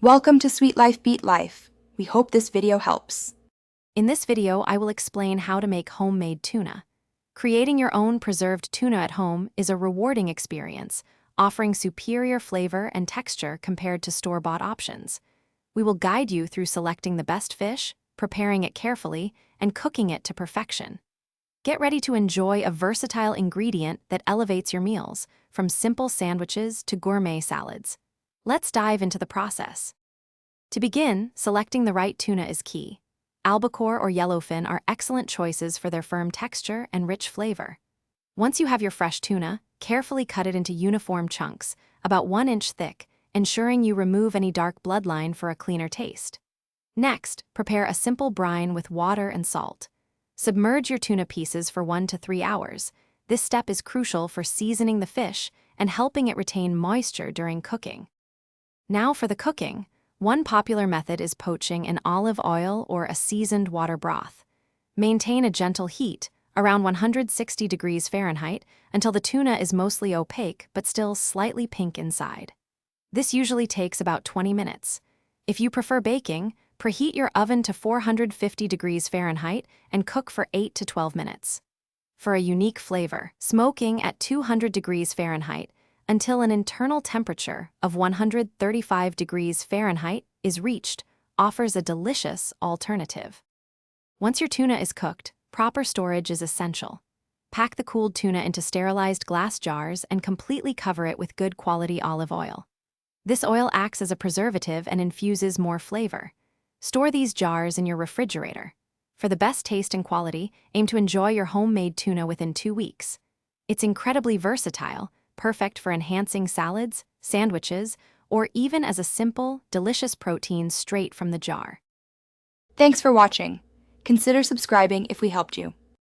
Welcome to Sweet Life Beat Life. We hope this video helps. In this video, I will explain how to make homemade tuna. Creating your own preserved tuna at home is a rewarding experience, offering superior flavor and texture compared to store-bought options. We will guide you through selecting the best fish, preparing it carefully, and cooking it to perfection. Get ready to enjoy a versatile ingredient that elevates your meals, from simple sandwiches to gourmet salads. Let's dive into the process. To begin, selecting the right tuna is key. Albacore or yellowfin are excellent choices for their firm texture and rich flavor. Once you have your fresh tuna, carefully cut it into uniform chunks, about 1 inch thick, ensuring you remove any dark bloodline for a cleaner taste. Next, prepare a simple brine with water and salt. Submerge your tuna pieces for 1 to 3 hours. This step is crucial for seasoning the fish and helping it retain moisture during cooking. Now for the cooking. One popular method is poaching in olive oil or a seasoned water broth. Maintain a gentle heat, around 160 degrees Fahrenheit, until the tuna is mostly opaque but still slightly pink inside. This usually takes about 20 minutes. If you prefer baking, preheat your oven to 450 degrees Fahrenheit and cook for 8 to 12 minutes. For a unique flavor, smoking at 200 degrees Fahrenheit until an internal temperature of 135 degrees Fahrenheit is reached offers a delicious alternative. Once your tuna is cooked, proper storage is essential. Pack the cooled tuna into sterilized glass jars and completely cover it with good quality olive oil. This oil acts as a preservative and infuses more flavor. Store these jars in your refrigerator. For the best taste and quality, aim to enjoy your homemade tuna within 2 weeks. It's incredibly versatile, perfect for enhancing salads, sandwiches, or even as a simple, delicious protein straight from the jar. Thanks for watching. Consider subscribing if we helped you.